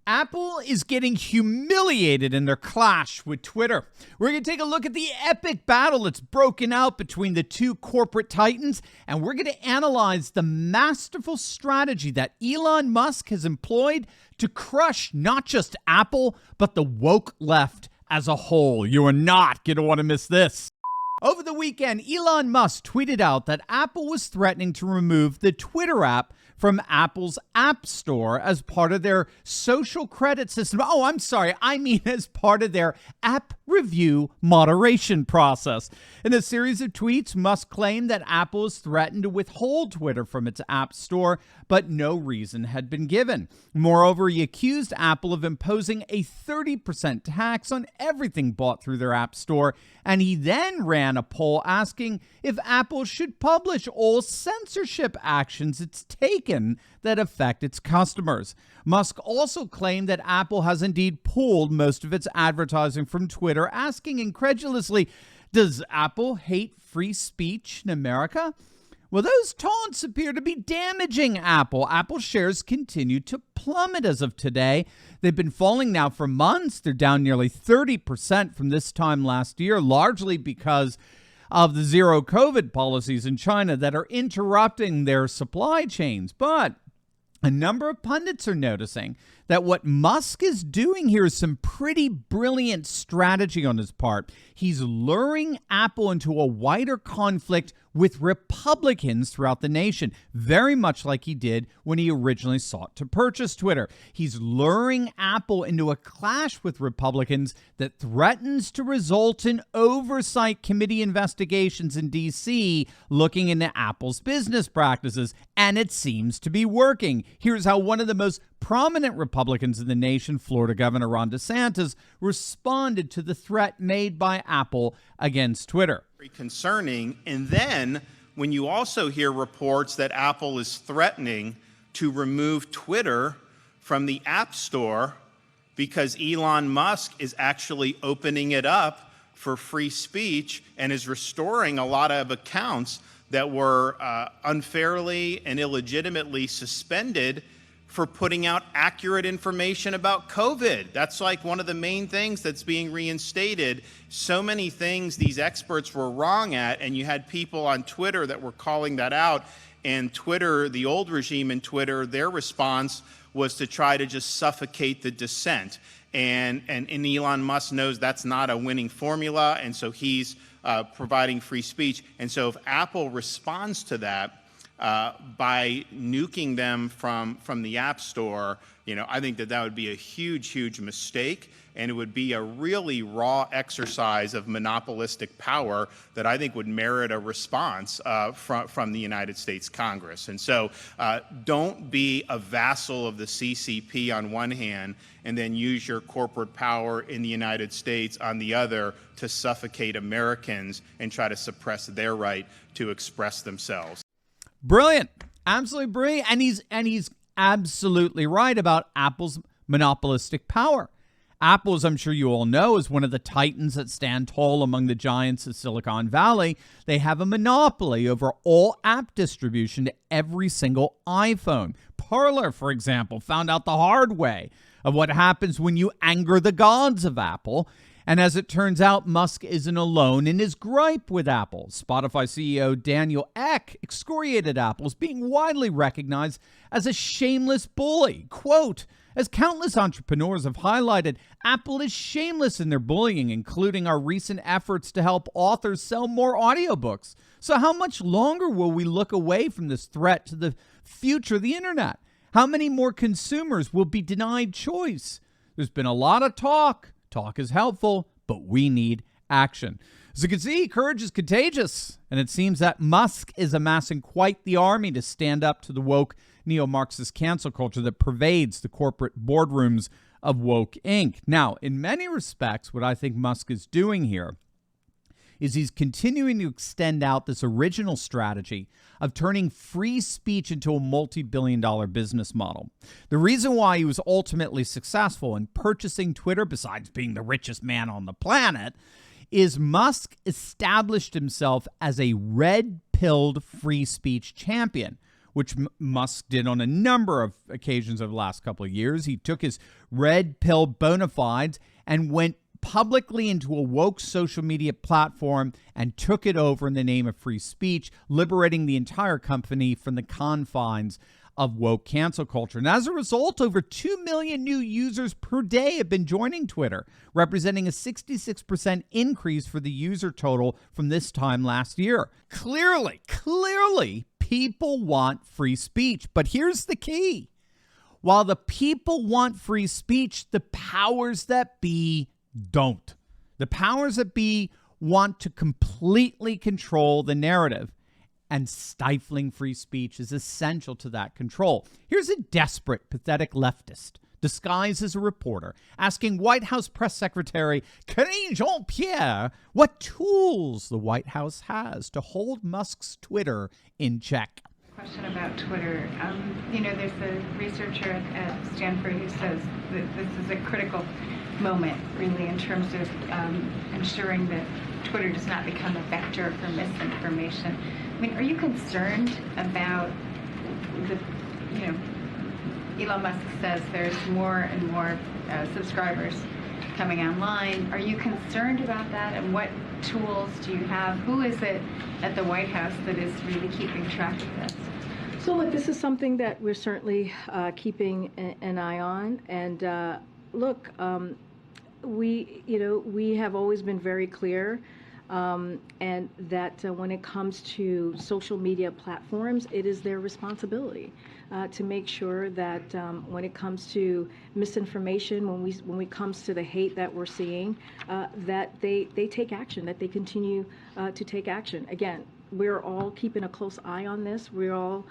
Apple is getting humiliated in their clash with Twitter. We're going to take a look at the epic battle that's broken out between the two corporate titans, and we're going to analyze the masterful strategy that Elon Musk has employed to crush not just Apple, but the woke left as a whole. You are not going to want to miss this. Over the weekend, Elon Musk tweeted out that Apple was threatening to remove the Twitter app from Apple's App Store as part of their social credit system. Oh, I'm sorry. I mean as part of their app review moderation process. In a series of tweets, Musk claimed that Apple has threatened to withhold Twitter from its App Store, but no reason had been given. Moreover, he accused Apple of imposing a 30% tax on everything bought through their App Store, and he then ran a poll asking if Apple should publish all censorship actions it's taken that affect its customers. Musk also claimed that Apple has indeed pulled most of its advertising from Twitter, asking incredulously, does Apple hate free speech in America? Well, those taunts appear to be damaging Apple. Apple shares continue to plummet as of today. They've been falling now for months. They're down nearly 30% from this time last year, largely because of the zero COVID policies in China that are interrupting their supply chains. But a number of pundits are noticing that what Musk is doing here is some pretty brilliant strategy on his part. He's luring Apple into a wider conflict with Republicans throughout the nation, very much like he did when he originally sought to purchase Twitter. He's luring Apple into a clash with Republicans that threatens to result in oversight committee investigations in D.C. looking into Apple's business practices, and it seems to be working. Here's how one of the most prominent Republicans in the nation, Florida Governor Ron DeSantis, responded to the threat made by Apple against Twitter. Very concerning. And then when you also hear reports that Apple is threatening to remove Twitter from the App Store because Elon Musk is actually opening it up for free speech and is restoring a lot of accounts that were unfairly and illegitimately suspended for putting out accurate information about COVID. That's like one of the main things that's being reinstated. So many things these experts were wrong at, and you had people on Twitter that were calling that out. And Twitter, the old regime in Twitter, their response was to try to just suffocate the dissent. And Elon Musk knows that's not a winning formula, and so he's providing free speech. And so if Apple responds to that, by nuking them from the App Store, I think that would be a huge mistake, and it would be a really raw exercise of monopolistic power that I think would merit a response from the United States Congress. And so don't be a vassal of the CCP on one hand and then use your corporate power in the United States on the other to suffocate Americans and try to suppress their right to express themselves. Brilliant. Absolutely brilliant. And he's absolutely right about Apple's monopolistic power. Apple, as I'm sure you all know, is one of the titans that stand tall among the giants of Silicon Valley. They have a monopoly over all app distribution to every single iPhone. Parler, for example, found out the hard way of what happens when you anger the gods of Apple. And as it turns out, Musk isn't alone in his gripe with Apple. Spotify CEO Daniel Ek excoriated Apple as being widely recognized as a shameless bully. Quote, as countless entrepreneurs have highlighted, Apple is shameless in their bullying, including our recent efforts to help authors sell more audiobooks. So how much longer will we look away from this threat to the future of the internet? How many more consumers will be denied choice? There's been a lot of talk. Talk is helpful, but we need action. As you can see, courage is contagious, and it seems that Musk is amassing quite the army to stand up to the woke neo-Marxist cancel culture that pervades the corporate boardrooms of Woke Inc. Now, in many respects, what I think Musk is doing here is he's continuing to extend out this original strategy of turning free speech into a multi-billion-dollar business model. The reason why he was ultimately successful in purchasing Twitter, besides being the richest man on the planet, is Musk established himself as a red-pilled free speech champion, which Musk did on a number of occasions over the last couple of years. He took his red pill bona fides and went publicly into a woke social media platform and took it over in the name of free speech, liberating the entire company from the confines of woke cancel culture. And as a result, over 2 million new users per day have been joining Twitter, representing a 66% increase for the user total from this time last year. Clearly, people want free speech. But here's the key. While the people want free speech, the powers that be don't. The powers that be want to completely control the narrative, and stifling free speech is essential to that control. Here's a desperate, pathetic leftist disguised as a reporter asking White House Press Secretary Karine Jean-Pierre what tools the White House has to hold Musk's Twitter in check. Question about Twitter. There's a researcher at Stanford who says that this is a critical moment, really, in terms of ensuring that Twitter does not become a vector for misinformation. I mean, are you concerned about Elon Musk says there's more and more subscribers coming online. Are you concerned about that? And what tools do you have? Who is it at the White House that is really keeping track of this? So look, this is something that we're certainly keeping an eye on. And we have always been very clear, and that when it comes to social media platforms, it is their responsibility to make sure that when it comes to misinformation, when it comes to the hate that we're seeing, that they take action, that they continue to take action. Again, we're all keeping a close eye on this. We're all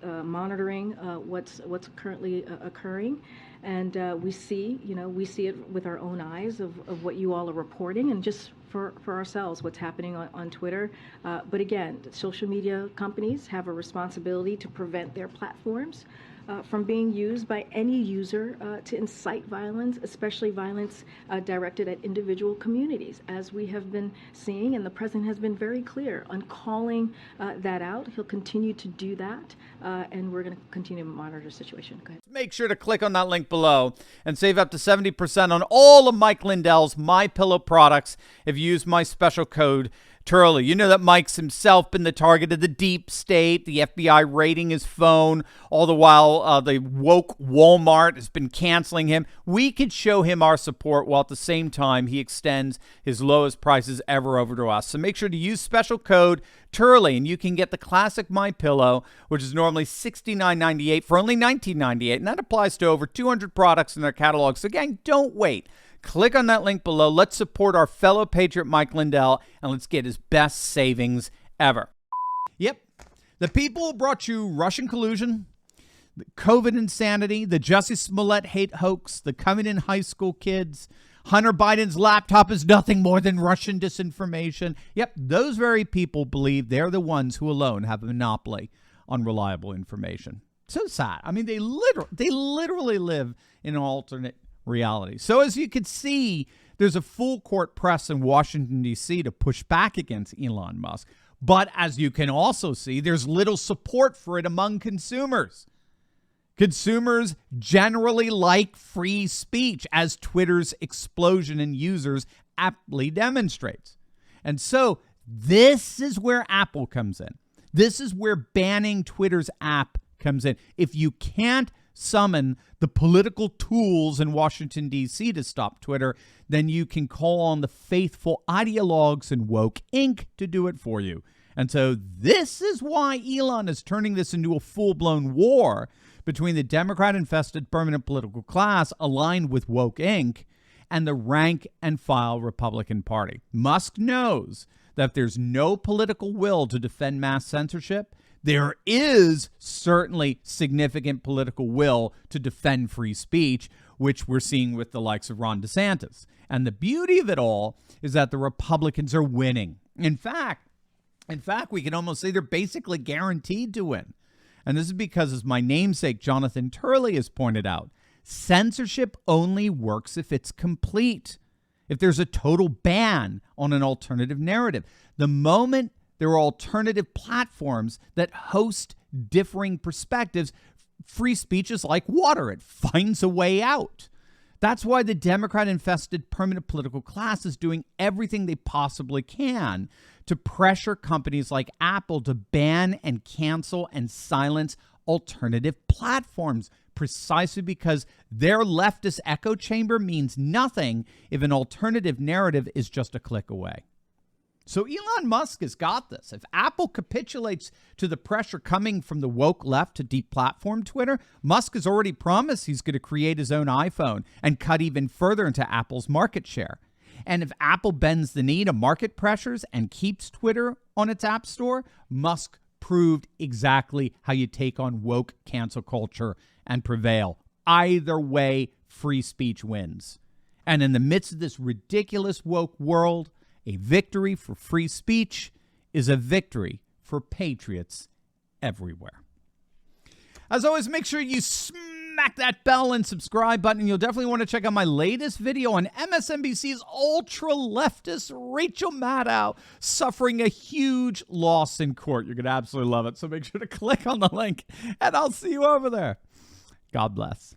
monitoring what's currently occurring, and we see it with our own eyes of what you all are reporting, and just for ourselves what's happening on Twitter. But again, social media companies have a responsibility to prevent their platforms from being used by any user to incite violence, especially violence directed at individual communities, as we have been seeing, and the president has been very clear on calling that out. He'll continue to do that, and we're going to continue to monitor the situation. Go ahead. Make sure to click on that link below and save up to 70% on all of Mike Lindell's MyPillow products if you use my special code Turley. You know that Mike's himself been the target of the deep state, the FBI raiding his phone, all the while the woke Walmart has been canceling him. We could show him our support while at the same time he extends his lowest prices ever over to us. So make sure to use special code Turley, and you can get the classic MyPillow, which is normally $69.98 for only $19.98, and that applies to over 200 products in their catalog. So again, don't wait. Click on that link below. Let's support our fellow patriot Mike Lindell, and let's get his best savings ever. Yep. The people who brought you Russian collusion, the COVID insanity, the Jussie Smollett hate hoax, the coming in high school kids, Hunter Biden's laptop is nothing more than Russian disinformation. Yep, those very people believe they're the ones who alone have a monopoly on reliable information. So sad. I mean, they literally live in an alternate reality. So as you can see, there's a full court press in Washington, D.C. to push back against Elon Musk. But as you can also see, there's little support for it among consumers. Consumers generally like free speech, as Twitter's explosion in users aptly demonstrates. And so this is where Apple comes in. This is where banning Twitter's app comes in. If you can't summon the political tools in Washington, D.C. to stop Twitter, then you can call on the faithful ideologues in Woke Inc. to do it for you. And so this is why Elon is turning this into a full-blown war between the Democrat-infested permanent political class aligned with Woke Inc. and the rank-and-file Republican Party. Musk knows that if there's no political will to defend mass censorship, there is certainly significant political will to defend free speech, which we're seeing with the likes of Ron DeSantis. And the beauty of it all is that the Republicans are winning. In fact, we can almost say they're basically guaranteed to win. And this is because, as my namesake Jonathan Turley has pointed out, censorship only works if it's complete, if there's a total ban on an alternative narrative. The moment there are alternative platforms that host differing perspectives, free speech is like water. It finds a way out. That's why the Democrat-infested permanent political class is doing everything they possibly can to pressure companies like Apple to ban and cancel and silence alternative platforms, precisely because their leftist echo chamber means nothing if an alternative narrative is just a click away. So Elon Musk has got this. If Apple capitulates to the pressure coming from the woke left to deplatform Twitter, Musk has already promised he's going to create his own iPhone and cut even further into Apple's market share. And if Apple bends the knee to market pressures and keeps Twitter on its app store, Musk proved exactly how you take on woke cancel culture and prevail. Either way, free speech wins. And in the midst of this ridiculous woke world, a victory for free speech is a victory for patriots everywhere. As always, make sure you smack that bell and subscribe button. You'll definitely want to check out my latest video on MSNBC's ultra-leftist Rachel Maddow suffering a huge loss in court. You're going to absolutely love it. So make sure to click on the link, and I'll see you over there. God bless.